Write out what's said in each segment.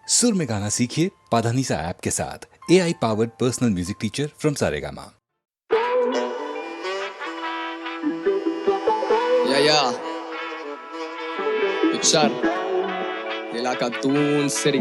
सुर में गाना सीखिए पाधानीसा ऐप के साथ। AI powered personal music teacher from Saregama. या पिक्चर इलाका दून सिरी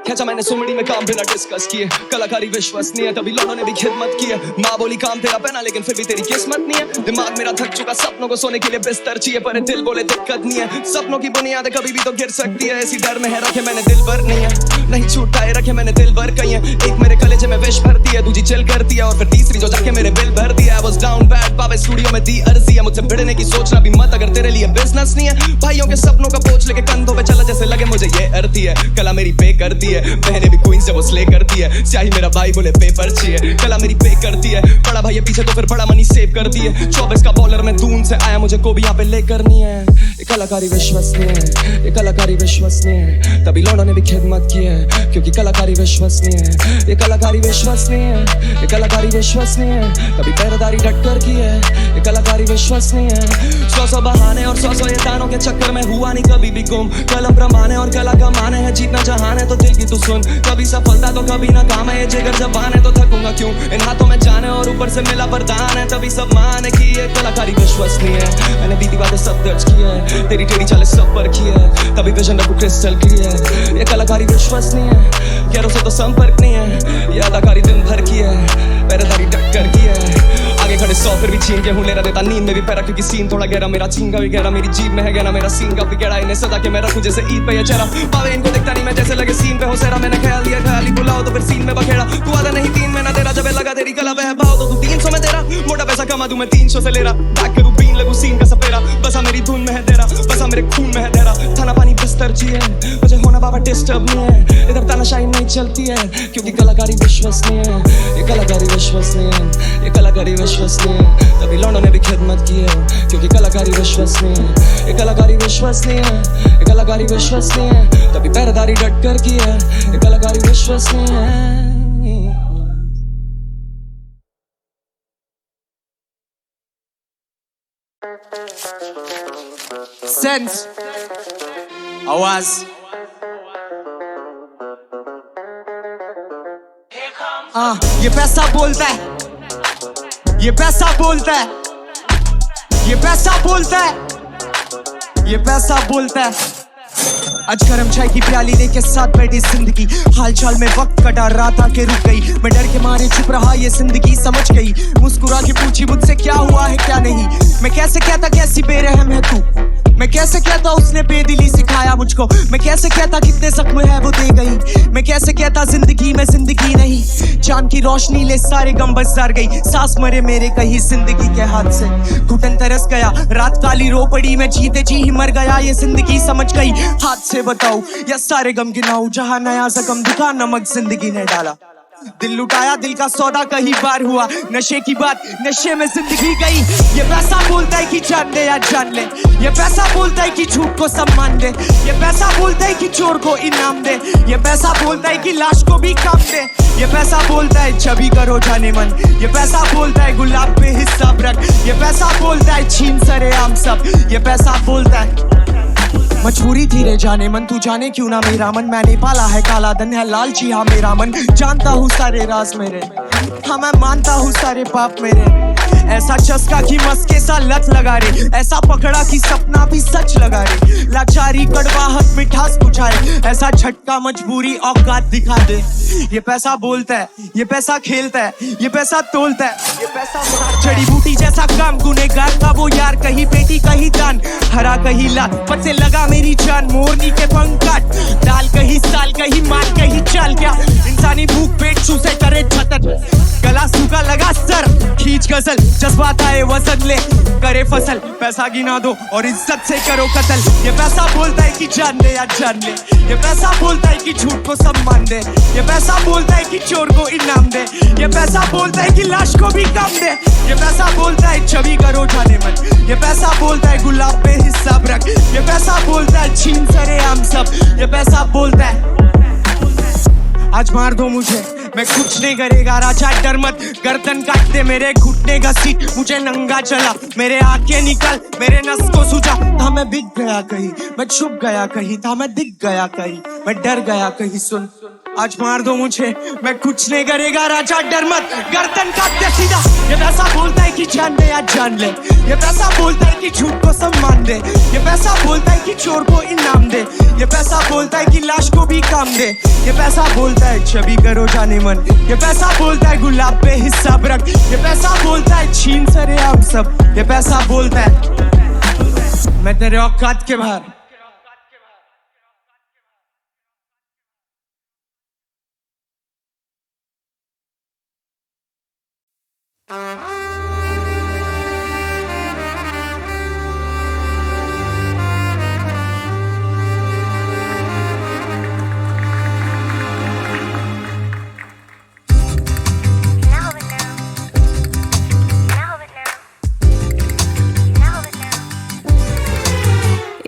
खेचा मैंने सुमड़ी में काम बिना डिस्कस किए, कलाकारी विश्वसनीय तभी लोगों ने भी खिदमत की है। माँ बोली काम तेरा पहना लेकिन फिर भी तेरी किस्मत नहीं है। दिमाग मेरा थक चुका, सपनों को सोने के लिए बिस्तर चाहिए, पर दिल बोले दिक्कत नहीं है। सपनों की बुनियाद कभी भी तो गिर सकती है, इसी डर में है रखे मैंने दिल भर नहीं है। नहीं छूटाए रखे मैंने दिल भर कही है। एक मेरे कलेजे में विश भरती है, दूसरी चिल करती है, और फिर तीसरी जो जाके मेरे बिल भर दिया। I was down bad, पावे स्टूडियो में दी अर्जी है, मुझसे भिड़ने की सोचना भी मत अगर तेरे लिए बिजनेस नहीं है। भाइयों के सपनों का बोझ लेके कंधों पे चला जैसे लगे मुझे ये अर्थी है। कला मेरी पे करती है, बहने भी क्वीन से वो स्ले करती है। स्याही मेरा भाई बोले पेपर चाहिए, कला मेरी पे करती है। बड़ा भाई पीछे तो फिर बड़ा मनी सेव करती है। 24 का बॉलर में दून से आया, मुझे को भी यहाँ पे ले करनी है। ये कलाकारी विश्वसनीय है, ये कलाकारी विश्वसनीय है, तभी लोगों ने भी खिदमत की है, क्योंकि कलाकारी विश्वसनीय है। ये कलाकारी विश्वसनीय है, ये कलाकारी विश्वसनीय है, तभी पहरेदारी डट कर की है। ये कलाकारी विश्वसनीय है। 100 बहाने और 100 ये तानों के चक्कर में हुआ नहीं कभी भी गुम। कलम प्रमाने और कला कमाने हैं, जीतना जहान है तो दिल की तू सुन। कभी सफलता तो कभी ना काम है, ये जिगर जबान है तो थकूंगा क्यों। इन हाथों में जाने और ऊपर से मिला वरदान है, तभी सब माने की ये कलाकारी विश्वसनीय है। मैंने बीती बातें सब दर्ज की है, तेरी टेढ़ी चालें सब पर की है, तभी विजन रखूं क्रिस्टल क्लियर है। ये कलाकारी विश्वसनीय है, गैरों से तो संपर्क नहीं है। ये अदाकारी दिन भर की है, पहरेदारी डट कर की है। आगे खड़े 100 फिर भी छीन के हूँ लेरा देता नींद में भी पैरा, क्योंकि सीन थोड़ा गहरा, मेरा चीन का भी गहरा, मेरी जीभ में है गहरा, मेरा सीन का भी गहरा। इन्हें सदा के मैं रखूं जैसे ईद पे ये चेहरा, पावे इनको दिखता नहीं मैं जैसे लगे सीन पे हो सेरा। मैंने ख्याल दिया ख्याली बुलाओ तो फिर सीन में बखेड़ा। तू आधा नहीं 3 महीना तेरा, जब लगा तेरी कला वह भाव तो तू 300 में तेरा। मोटा पैसा कमा दूं मैं 300 से ले रहा, बैक करूं बीन लगूं सीन का सपेरा। बसा मेरी धुन में है तेरा, बसा मेरे खून में है तेरा। खाना पानी बिस्तर चाहिए, मुझे होना बाबा डिस्टर्ब नहीं है। इधर तानाशाही नहीं चलती है, क्योंकि कलाकारी विश्वसनीय है। ये कलाकारी विश्वसनीय है, ये कलाकारी विश्वसनीय है, तभी लौंडों ने भी खिदमत की है, क्योंकि कलाकारी विश्वसनीय है। ये कलाकारी विश्वसनीय है, ये कलाकारी विश्वसनीय है, तभी पहरेदारी डट कर की है। ये कलाकारी विश्वसनीय है। सेंस आवाज ये पैसा बोलता है, ये पैसा बोलता है, ये पैसा बोलता है, ये पैसा बोलता है। आज गरम चाय की प्याली लेके साथ बैठी जिंदगी, हाल चाल में वक्त कटा रहा था कि रुक गई। मैं डर के मारे चुप रहा, ये जिंदगी समझ गई। मुस्कुरा के पूछी मुझसे क्या हुआ है क्या नहीं। मैं कैसे कहता कैसी बेरहम है तू, मैं कैसे कहता उसने बेदिली सिखाया मुझको। मैं कैसे कहता कितने जख्म है वो दे गई। मैं कैसे कहता जिंदगी में जिंदगी नहीं। चांद की रोशनी ले सारे गम बस जर गई। सांस मरे मेरे कहीं जिंदगी के हाथ से, घुटन तरस गया। रात काली रो पड़ी, मैं जीते जी ही मर गया। ये जिंदगी समझ गई, हाथ से बताऊं या सारे गम गिनाऊं। जहां नया जख्म दिखा नमक जिंदगी ने डाला। दिल लुटाया, दिल का सौदा कहीं बार हुआ। नशे की बात, नशे में जिंदगी गई। ये पैसा बोलता है कि जान ले या जान ले। ये पैसा बोलता है कि झूठ को सम्मान दे। ये पैसा बोलता है कि चोर को इनाम दे। ये पैसा बोलता है कि लाश को भी काम दे। ये पैसा बोलता है छवि करो जाने मन। ये पैसा बोलता है गुलाब पे हिस्सा रख। ये पैसा बोलता है छीन सरेआम सब। ये पैसा बोलता है मजबूरी थी रे जाने मन, तू जाने क्यों ना मेरा मन। मैंने पाला है काला धन है लालची हाँ मेरा मन। जानता हूँ सारे राज मेरे, हाँ मैं मानता हूँ सारे पाप मेरे। ऐसा चस्का की मस्के सा लत लगा रे, ऐसा पकड़ा कि सपना भी सच लगा रे। लाचारी कड़वाहट मिठास बुझाए, ऐसा झटका मजबूरी औकात दिखा दे। ये पैसा बोलता है, ये पैसा खेलता है, ये पैसा तोलता है, ये पैसा जड़ी बूटी जैसा काम। गुनेगार का वो यार, कहीं बेटी कहीं जान, हरा कहीं लात। पत से लगा मेरी जान, मोरनी के पंख काट। दाल कहीं साल, कहीं मार कहीं चाल। क्या इंसानी भूख पेट चूसे करे छतर। गला सूखा लगा सर, खींच गजल, जज्बात आए वजन ले करे फसल। पैसा गिना दो और इज्जत से करो कत्ल। ये पैसा बोलता है कि जान ले या जान ले। ये पैसा बोलता है कि झूठ को सम्मान दे। ये पैसा बोलता है कि चोर को इनाम दे। ये पैसा बोलता है कि लाश को भी काम दे। ये पैसा बोलता है छवि करो जाने मन। ये पैसा बोलता है गुलाब पे हिस्सा रख। ये पैसा बोलता है छीन सरेआम सब। ये पैसा बोलता है आज मार दो मुझे, मैं कुछ नहीं करेगा राजा डर मत, गर्दन काट दे मेरे घुटने का सीट, मुझे नंगा चला मेरे आंखें निकल मेरे नस को सूझा, था मैं बिक गया कहीं, मैं छुप गया कहीं, था मैं दिख गया कहीं, मैं डर गया कहीं, सुन आज मार दो मुझे, मैं कुछ नहीं करेगा राजा डर मत, गर्दन काट दे सीधा। ये पैसा बोलता है कि जान दे या जान ले, ये पैसा बोलता है कि झूठ को सम्मान दे, ये पैसा बोलता है कि चोर को इनाम दे, ये पैसा बोलता है कि लाश को भी काम दे, ये पैसा बोलता है छवि करो जाने मन, ये पैसा बोलता है गुलाब पे हिसाब रख, ये पैसा बोलता है छीन सरे आप सब, ये पैसा बोलता है मैं तेरे औकात के बाहर।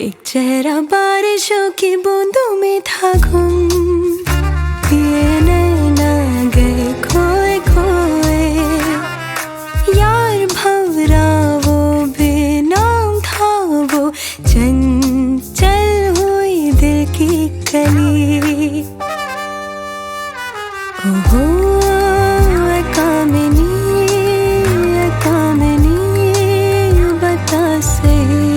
एक चेहरा बारिशों की बूंदों में था गुम, ये नैना गए खोए खोए, यार भंवरा वो बेनाम था वो, चंचल हुई दिल की कली। ओहो कामिनी बता सही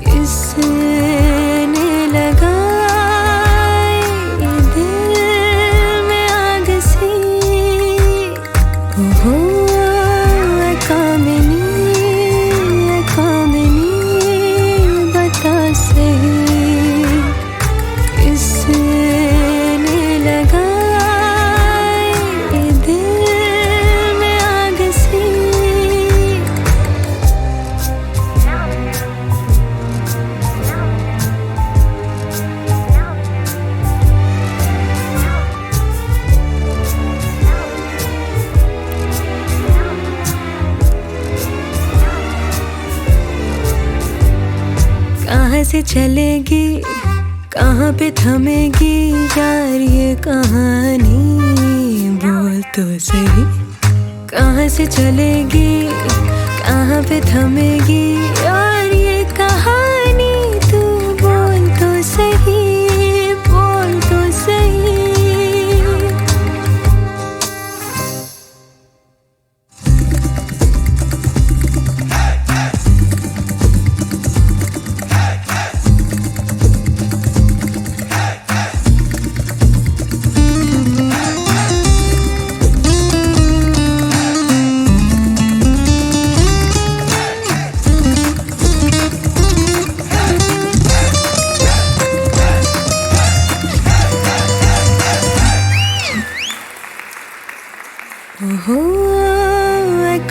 किसने लगाई दिल में आग सी। ओहो कामिनी बता सही किसने लगाई दिल में आग सी। कहाँ से चलेगी कहाँ पे थमेगी यार ये कहानी, बोल तो सही। कहाँ से चलेगी कहाँ पे थमेगी यार ये कहानी, तू बोल तो सही, बोल तो सही। ओहो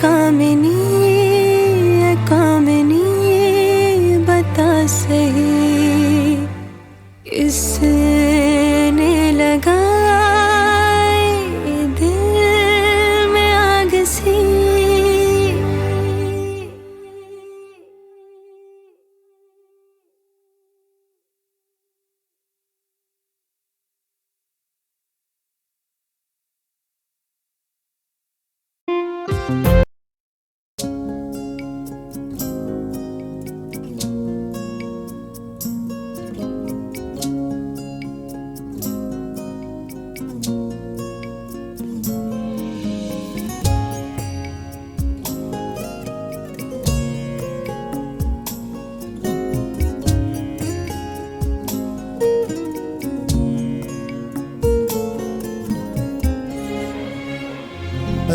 कामिनी बता सही किसने लगाई दिल में आग सी।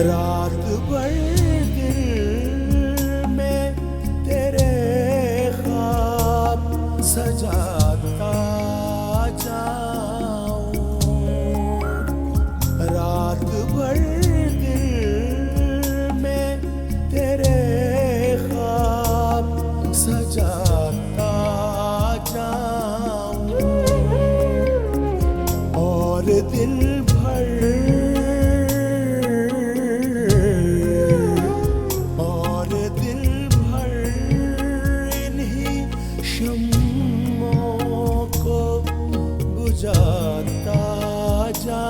रात भर दिल में तेरे ख्वाब सजाता जाऊं, रात भर दिल में तेरे ख्वाब सजाता जाऊं, और दिन जाता जा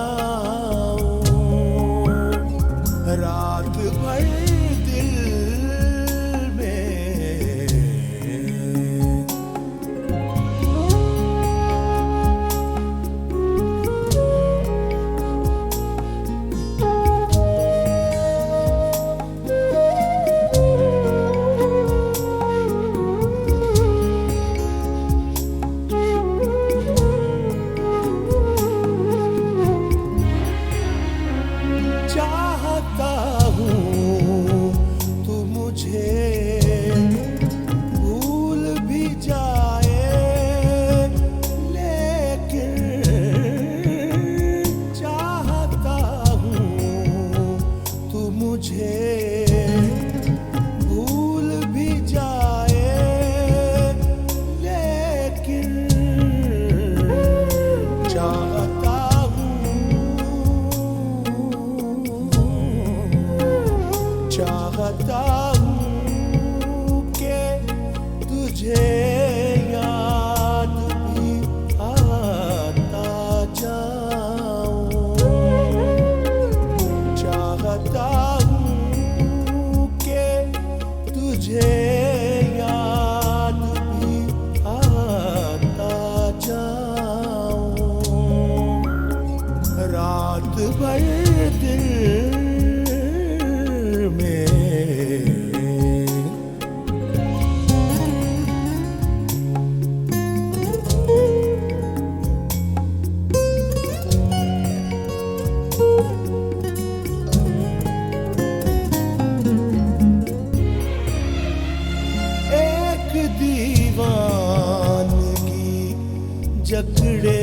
जकड़े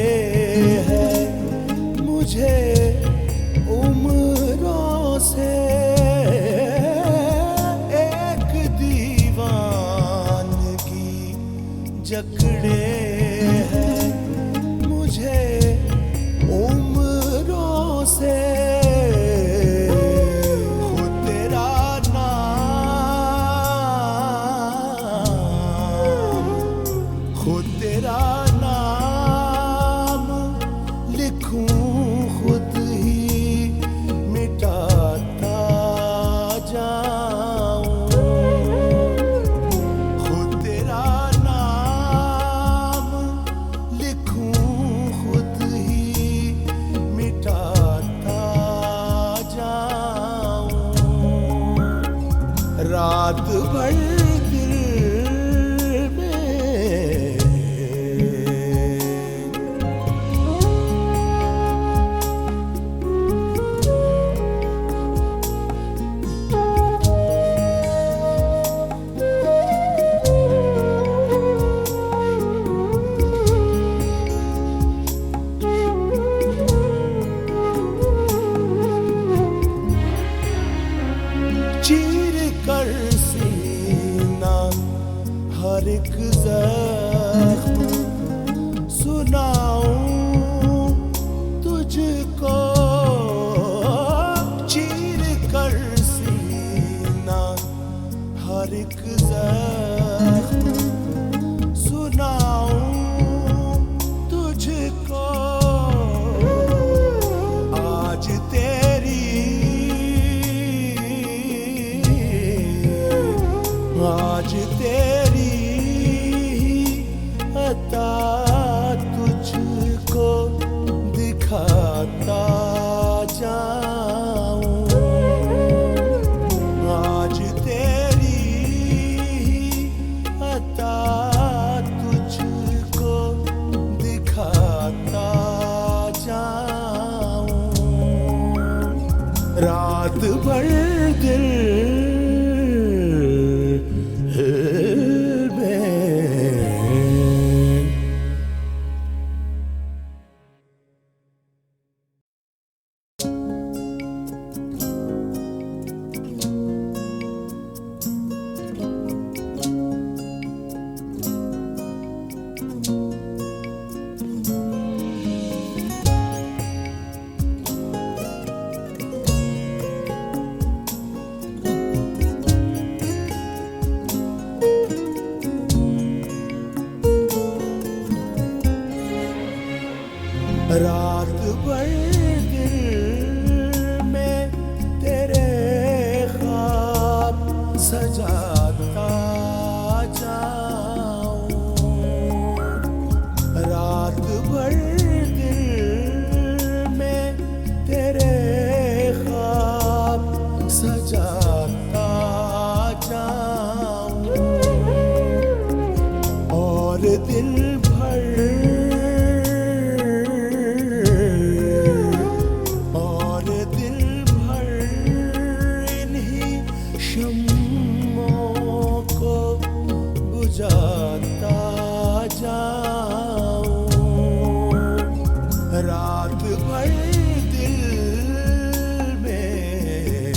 हैं मुझे उम्रों से, एक दीवानगी जकड़े हैं मुझे उम्रों से। खुद तेरा नाम लिखूं, खुद ही मिटाता जाऊं। खुद तेरा नाम लिखूं, खुद ही मिटाता जाऊं। रात भर चीर कर सीना हर एक जख्म सुनाऊं तुझको। चीर कर सीना हर एक जख्म सुनाऊं तुझको। आज आज तेरी अता तुझको दिखाता जाऊं। आज तेरी अता तुझको दिखाता जाऊं। रात भर दिल रात भर दिल में तेरे ख्वाब सजाता जाऊं। रात भर दिल में तेरे ख्वाब सजाता जाऊं। और दिन भर जाता जाऊं। रात भर दिल में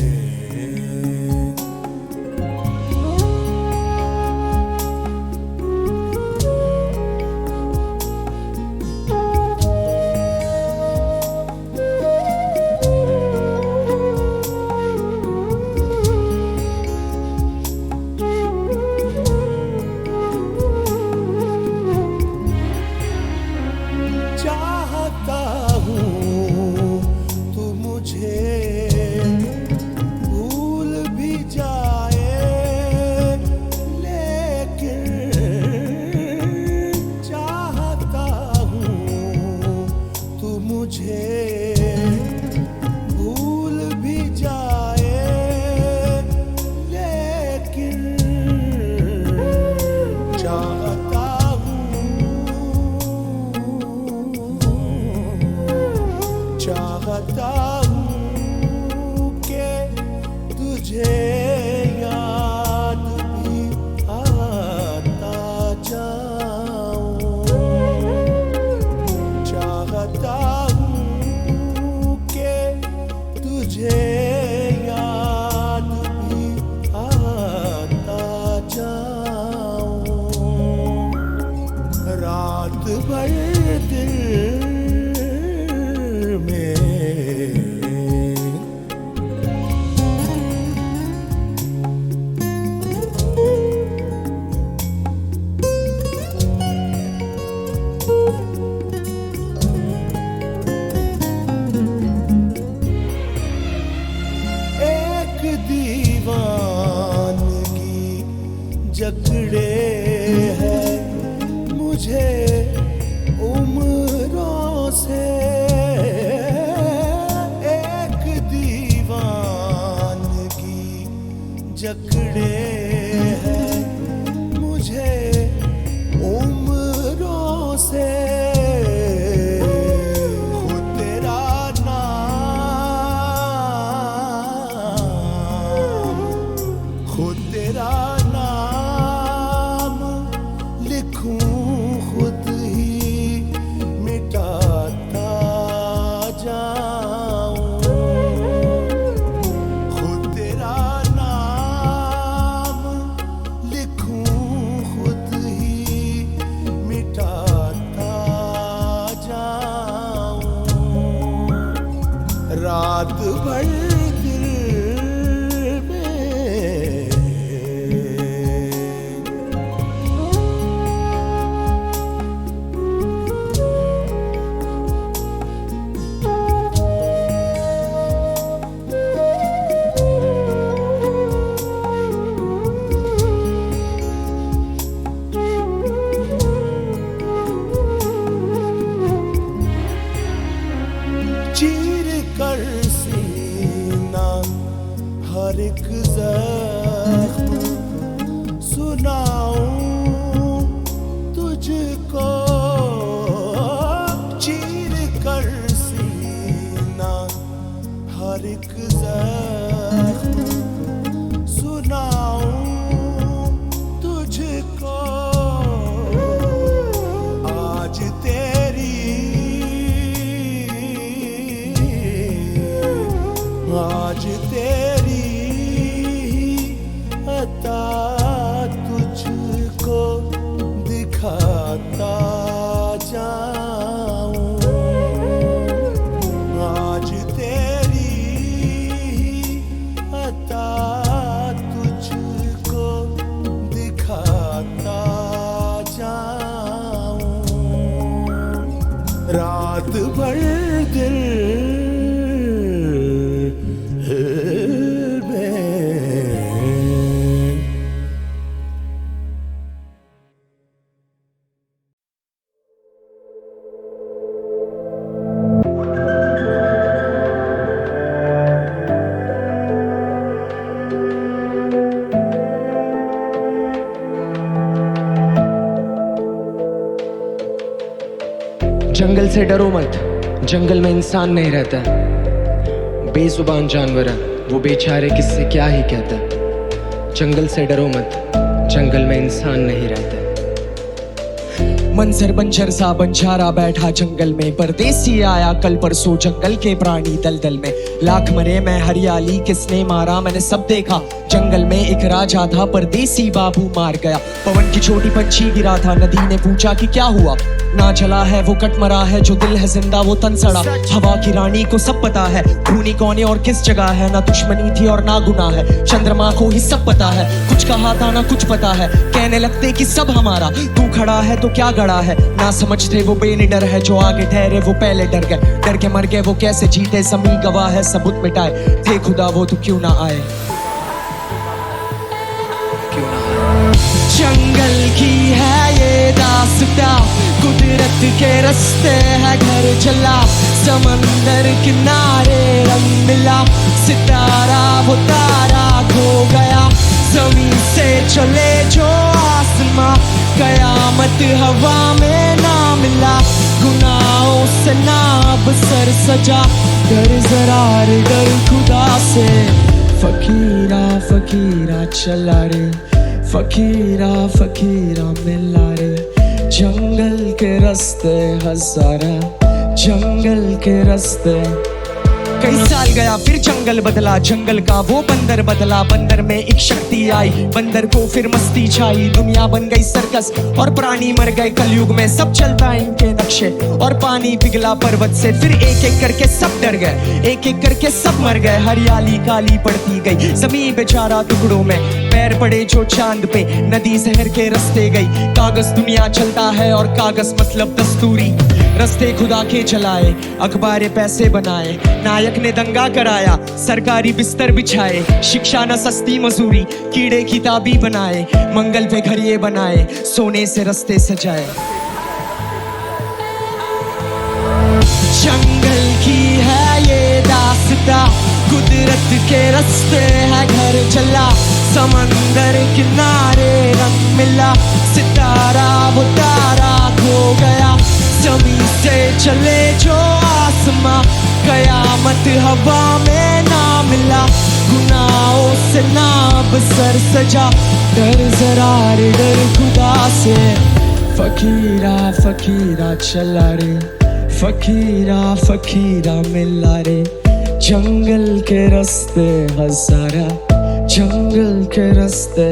रात भर दिल में एक दीवानगी जकड़े है मुझे उम्रों से। एक दीवानगी जकड़े है मुझे उम्रों से। खुद तेरा नाम, खुद तेरा नाम लिखूं, खुद ही मिटाता जाऊं। खुद तेरा नाम लिखूं, खुद ही मिटाता जाऊं। रात भर दिल में चीर कर सीना हर एक जख्म सुनाऊं तुझको। चीर कर सीना हर एक जख्म सुनाऊं तुझको। आज आज तेरी अता तुझको दिखाता जाऊं। आज तेरी अता तुझको दिखाता जाऊं। रात भर दिल जंगल से डरो मत, जंगल में इंसान नहीं रहता। बेजुबान जानवर है वो बेचारे, किससे क्या ही कहता। जंगल से डरो मत, जंगल में इंसान नहीं रहता। मंजर बंजर सा बंजारा बैठा जंगल में, परदेसी आया कल परसों जंगल के प्राणी दलदल में। लाख मरे मैं हरियाली किसने मारा, मैंने सब देखा जंगल में एक राजा था, परदेसी बाबू मार गया। पवन की छोटी पंछी गिरा था, नदी ने पूछा कि क्या हुआ। ना जला है वो कट मरा है, जो दिल है जिंदा वो तन सड़ा। हवा की रानी को सब पता है, खूनी कौन है और किस जगह है। ना दुश्मनी थी और ना गुनाह है, चंद्रमा को ही सब पता है। कुछ कहा था ना कुछ पता है, कहने लगते कि सब हमारा। तू खड़ा है तो क्या गड़ा है, ना समझते वो बेनिडर है। जो आगे ठहरे वो पहले डर गए, डर के मर गए वो कैसे जीते। ज़मीं गवाह है सबूत मिटाए, थे खुदा वो तो क्यों ना आए। जंगल की है ये दास्तां, कुदरत के रास्ते है घर चला। समंदर किनारे रंग मिला, सितारा वो तारा खो गया। जमीन से चले जो आसमां, कयामत हवा में ना मिला। गुनाहों से ना अब सर सजा, डर जरार डर खुदा से। फकीरा फकीरा चला रे, फकीरा फकीरा मिला रे। जंगल के रास्ते हजारा, जंगल के रास्ते। कई साल गया फिर जंगल बदला, जंगल का वो बंदर बदला, बंदर में एक शक्ति आई, बंदर को फिर मस्ती छाई, दुनिया बन गई सर्कस और प्राणी मर गए कलयुग में, सब चलता इनके नक्शे और पानी पिघला पर्वत से, फिर एक एक करके सब डर गए, एक एक करके सब मर गए, हरियाली काली पड़ती गई, जमीन बेचारा टुकड़ों में, पैर पड़े जो चांद पे, नदी शहर के रास्ते गई, कागज दुनिया चलता है और कागज मतलब दस्तूरी, रस्ते खुदा के चलाए, अखबारें पैसे बनाए, नायक ने दंगा कराया, सरकारी बिस्तर बिछाए, शिक्षा न सस्ती मजूरी, कीड़े किताबी बनाए, मंगल पे घर ये बनाए, सोने से रस्ते सजाए। जंगल की है ये दास्तां, कुदरत के रास्ते है घर चला, समंदर किनारे रंग मिला, सितारा वो तारा खो गया, जमीन से चले जो आसमां, कयामत हवा में ना मिला, गुनाहों से ना अब सर सजा, डर जरा रे डर खुदा से, फकीरा फकीरा चला रे, फकीरा फकीरा मिला रे, जंगल के रास्ते हजारा, जंगल के रास्ते।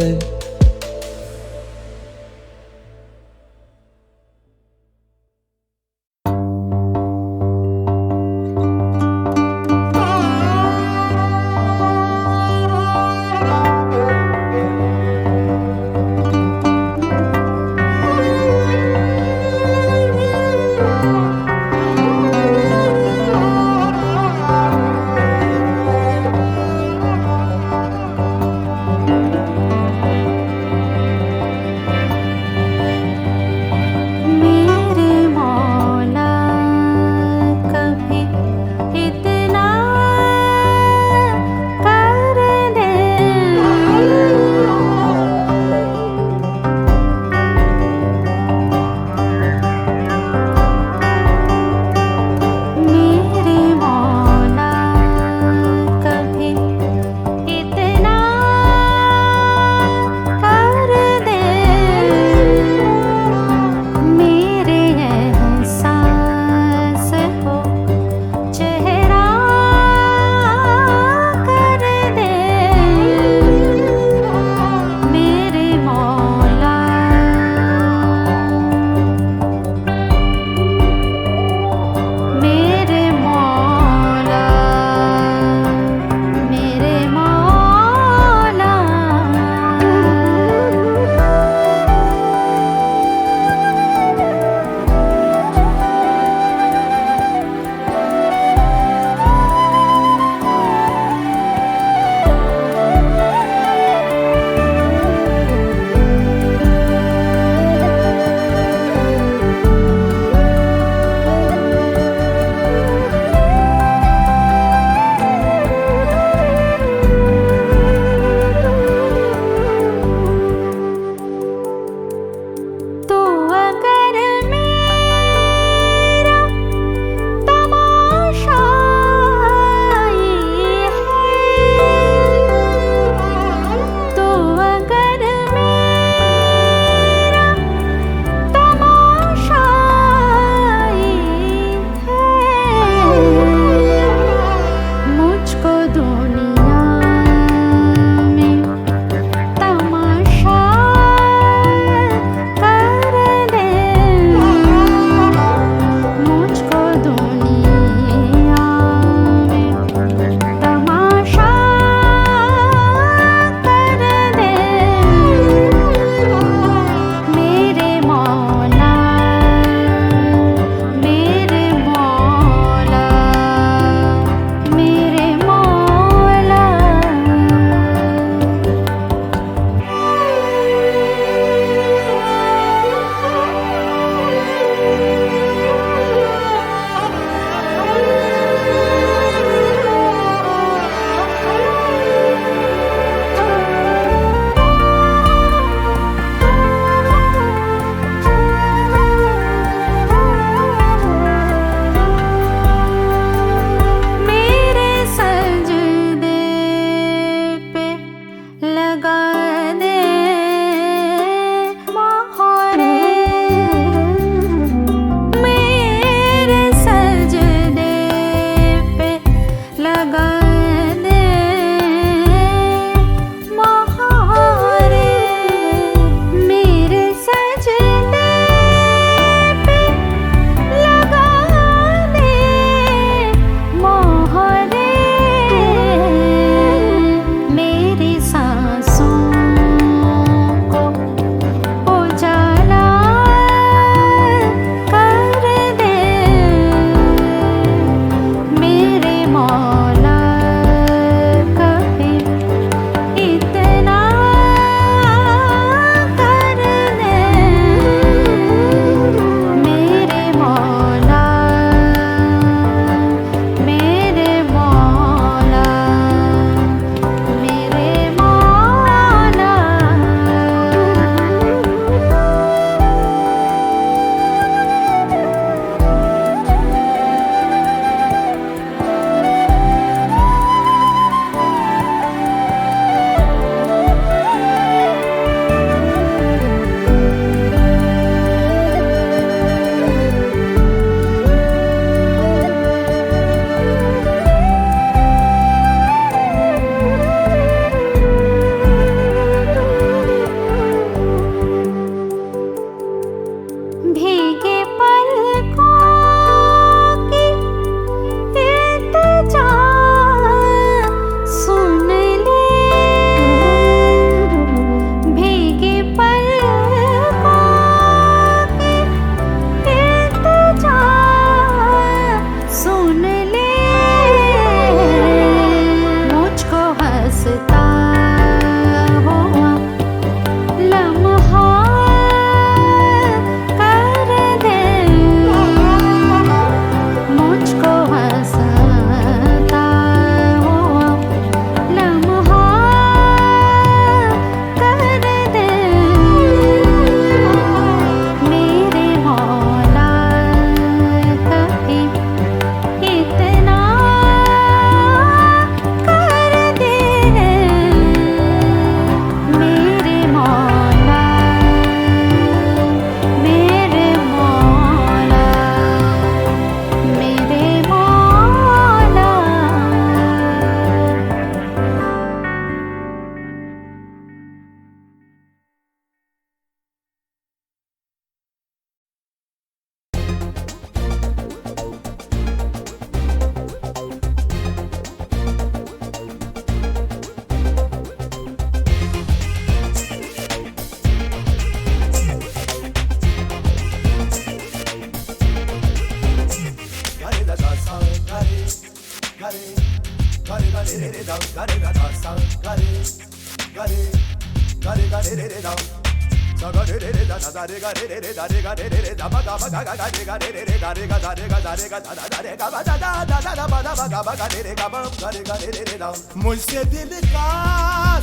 मुझसे दिल का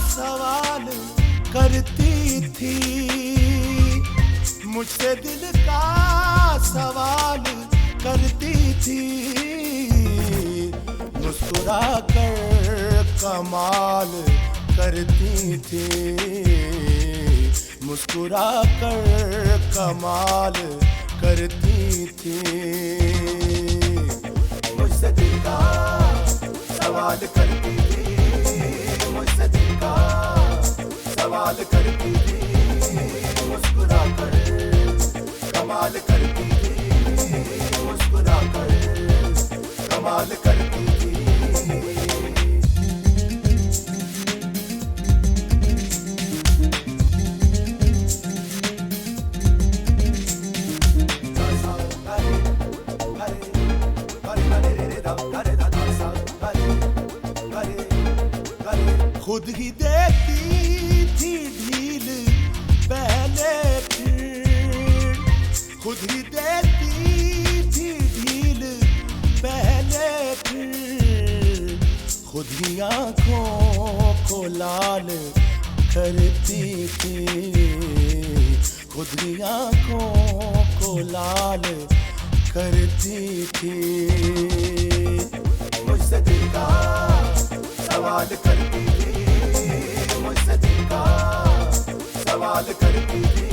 सवाल करती थी, मुझसे दिल का सवाल करती थी, मुस्कुरा कर कमाल करती थी, मुस्कुरा कर कमाल करती थी। मुझसे दिल का सवाल करती थी, मुझसे दिल का सवाल करती थी, मुस्कुरा कर कमाल करती थी, मुस्कुरा कर कमाल करती थी। खुद ही देती थी ढील पहले फिर, खुद ही देती थी ढील पहले फिर, खुद ही आँखों को लाल करती थी, खुद ही आँखों को लाल करती थी। मुझसे दिल का सवाल करती थी, मुझसे दिल का सवाल करती थी,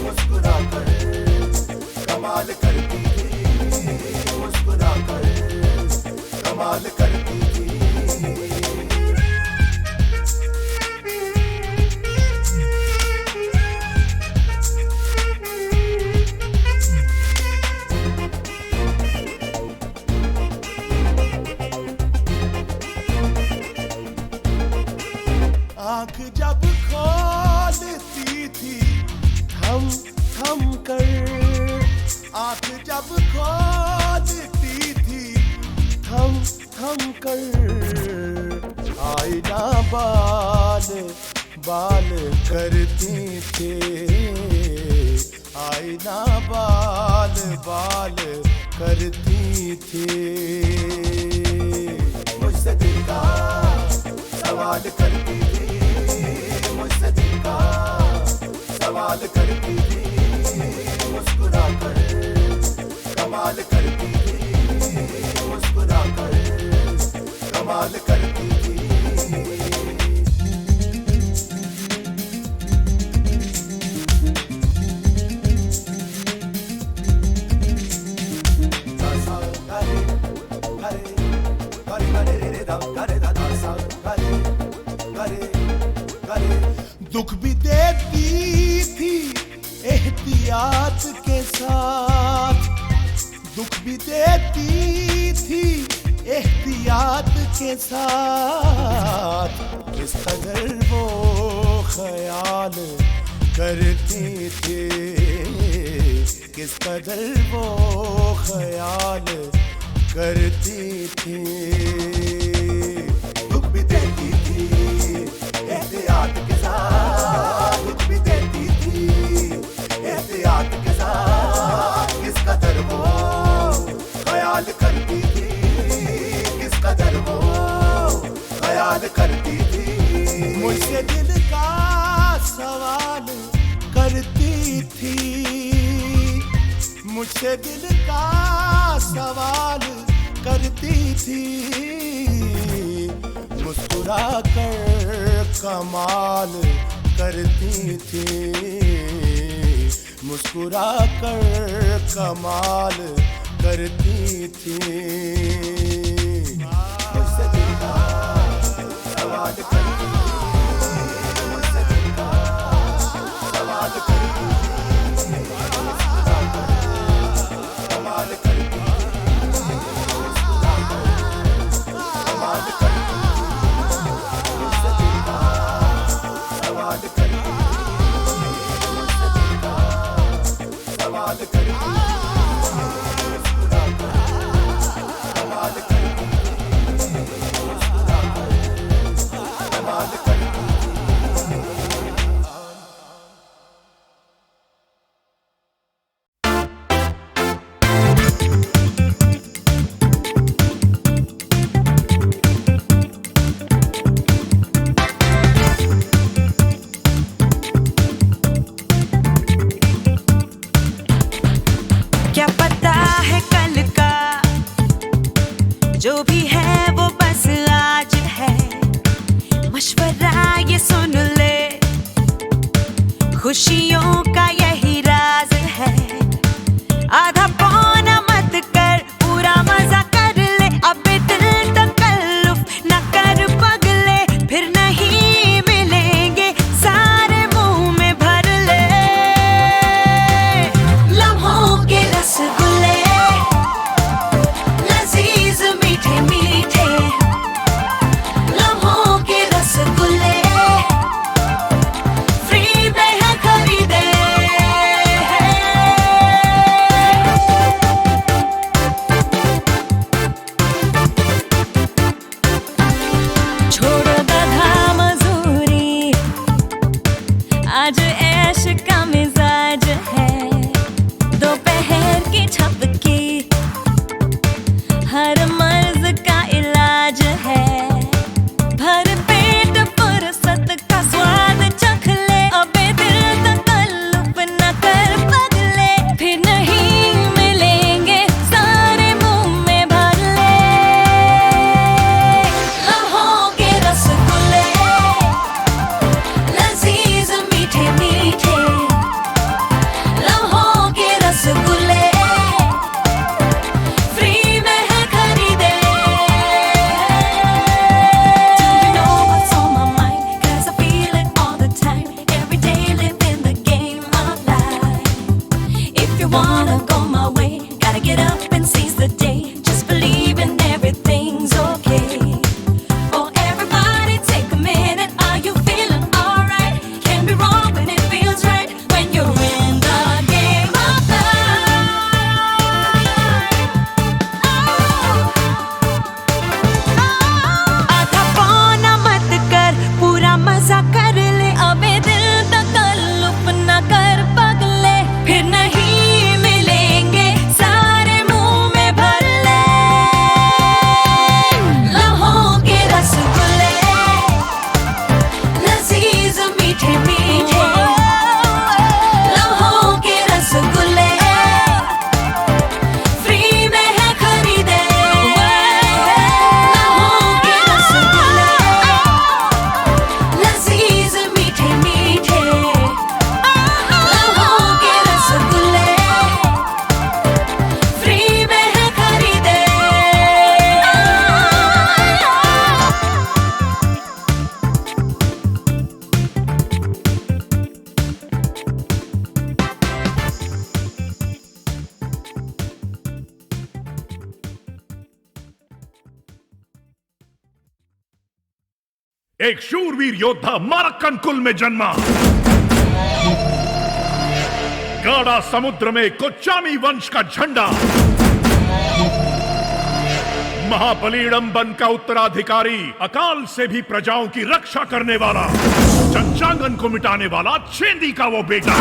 मुस्कुरा कर कमाल करती थी, मुस्कुरा कर कमाल करती थी। आँख जब खोलती थी थम थम कर, आँख जब खोलती थी थम थम कर, आईना बाल बाल करती थी, आईना बाल बाल करती थी। मुझसे दिल का सवाल करती थी, मुझसे दिल का सवाल करती थी, मुस्कुरा कर कमाल करती थी, मुस्कुरा कर कमाल करती थी। दुख भी देती थी एहतियात के साथ, दुख भी देती थी एहतियात के साथ, किस कदर वो ख्याल करती थी, किस कदर वो ख्याल करती थी। दुख भी देती थी एहतियात के साथ, दुख भी देती थी एहतियात के साथ, किस कदर वो ख्याल करती थी, किस कदर वो ख्याल करती थी। मुझसे दिल का सवाल करती थी, मुझसे दिल का सवाल करती थी, मुस्कुरा कर कमाल करती थी, मुस्कुरा कर कमाल करती थी। मुझसे दिल का सवाल करती थी, मुझसे दिल का सवाल करती थी, मुस्कुरा कर कमाल करती थी, मुस्कुरा कर कमाल करती थी। मुझसे दिल का सवाल करती थी, मुझसे दिल का सवाल करती थी, मुस्कुरा कर कमाल करती थी, मुस्कुरा पता है कल का जो भी है वो बस आज है। मशवरा ये सुन ले, खुशियों का यही राज है। आधा पौना मत कर, पूरा मजा कर ले। अब दिल तकल्लुफ न कर पगले, फिर नहीं मिलेंगे सारे मुंह में भर ले। लम्हों के रसगुल्ले लजीज मीठे मीठे, लम्हों के रसगुल्ले फ्री में है खरीदे। छोड़ो गधा मजूरी, आज ऐश का मिजाज है। दोपहर की झपकी हर मर्ज का इलाज है। भर पेट फुर्सत का स्वाद चख ले, अबे दिल तकल्लुफ न कर पगले, फिर नहीं मिलेंगे सारे मुंह में भर ले। लम्हों के रसगुल्ले लजीज मीठे मीठे, लम्हों के रसगुल्ले फ्री में है खरीदे। Do you know what's on my mind? 'Cause I feel it all the time. Every day living the game of life. If you wanna go my way, gotta get up and seize the day. Just believe in everything's okay. Oh, everybody take a minute. Are you feeling alright? Can't be wrong when it feels right. When you're in the game of life. आधा पौना मत कर, पूरा मजा कर ले। अबे दिल तकल्लुफ न कर पगले, फिर नहीं मिलेंगे सारे मुंह में भर ले। लम्हों के रसगुल्ले लजीज मीठे मीठे, लम्हों के रसगुल्ले फ्री में है खरीदे। लम्हों के रसगुल्ले लजीज मीठे मीठे, लम्हों के रसगुल्ले फ्री में है खरीदे। एक शूरवीर योद्धा मारक्कन कुल में जन्मा। गाढ़ा समुद्र में कोच्चामी वंश का झंडा, महाबलीडंबन का उत्तराधिकारी, अकाल से भी प्रजाओं की रक्षा करने वाला, चंचांगन को मिटाने वाला चेंदी का वो बेटा।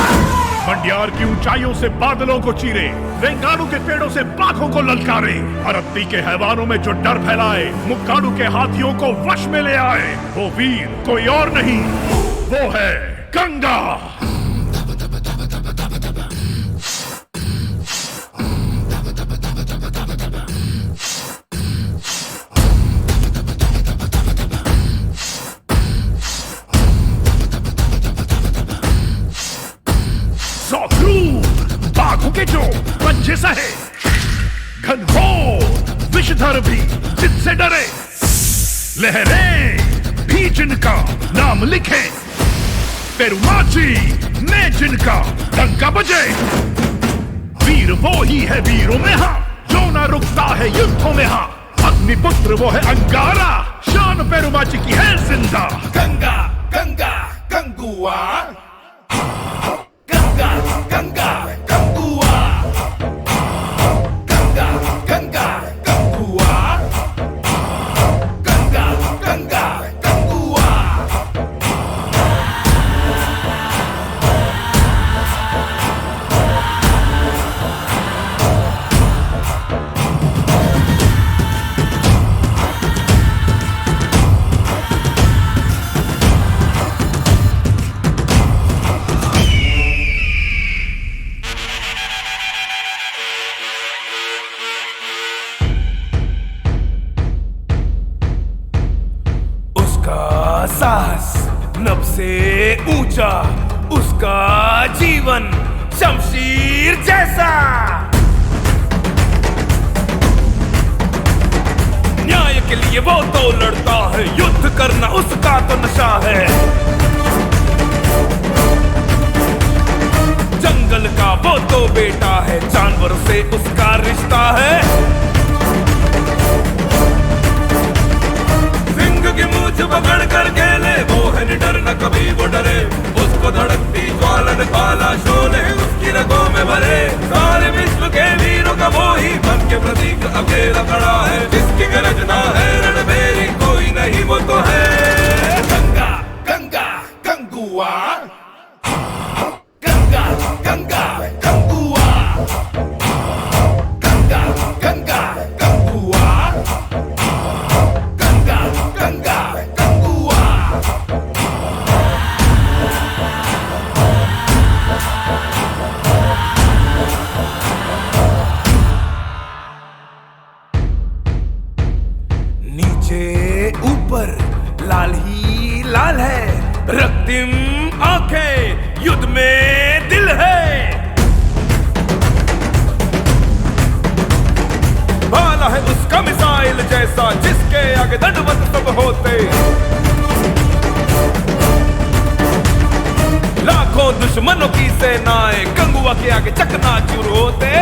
मंडियार की ऊंचाइयों से बादलों को चीरे, रेंगाड़ू के पेड़ों से बाघों को ललकारे, अरत्ती के हैवानों में जो डर फैलाए, मुक्काडू के हाथियों को वश में ले आए, वो वीर कोई और नहीं, वो है गंगा। बाघों के जो पंजे सहे, घनघोर विषधर भी जिनसे डरे, लहरें भी जिनका नाम लिखे, पेरुमाची में जिनका डंका बजे। वीर वो ही है वीरों में हाँ, जो ना रुकता है युद्धों में हाँ। अग्निपुत्र वो है अंगारा, शान पेरुमाची की है जिंदा। गंगा गंगा गंगुआ, गंगा गंगा गंगुआ, गंगा गंगा गंगुआ, गंगा गंगा गंगुआ। सबसे ऊंचा उसका जीवन शमशीर जैसा। न्याय के लिए वो तो लड़ता है, युद्ध करना उसका तो नशा है। जंगल का वो तो बेटा है, जानवरों से उसका रिश्ता है। सिंह की मूंछ पकड़ कर खेले, वो है निडर न कभी वो डरे। उसको धड़कती ज्वालन काला शोले उसकी रगों में भरे। सारे विश्व के वीरों का वो ही मन के प्रतीक अकेला खड़ा है। जिसकी गर्जना है रणभेरी, कोई नहीं वो तो है गंगा गंगा गंगुआ। गंगा गंगा गंगुआ। गंगा गंगा गंगुआ। गंगा गंगा गंगुआ। नीचे ऊपर लाल ही लाल है, रक्तिम आंखें युद्ध में दिल है। भाला है उसका मिसाइल जैसा, जिसके आगे दंडवत सब होते। लाखों दुश्मनों की सेनाएं गंगुआ के आगे चकनाचूर होते।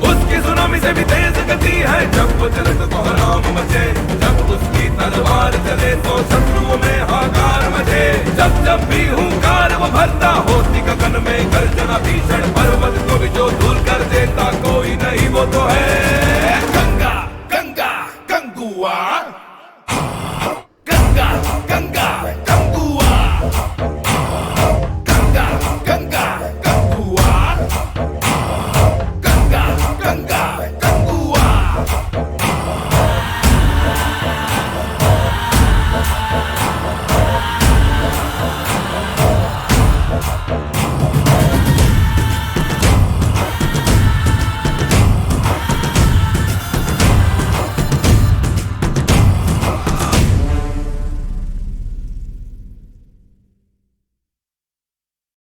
उसकी सुनामी से भी तेज गति है, जब वो चले तो कोहराम मचे। जब उसकी तलवार चले तो शत्रुओं में हाकार मचे। जब जब भी हुंकार वो भरता, होती गगन में गर्जना भीषण। पर्वत को भी जो धूल कर देता, कोई नहीं वो तो है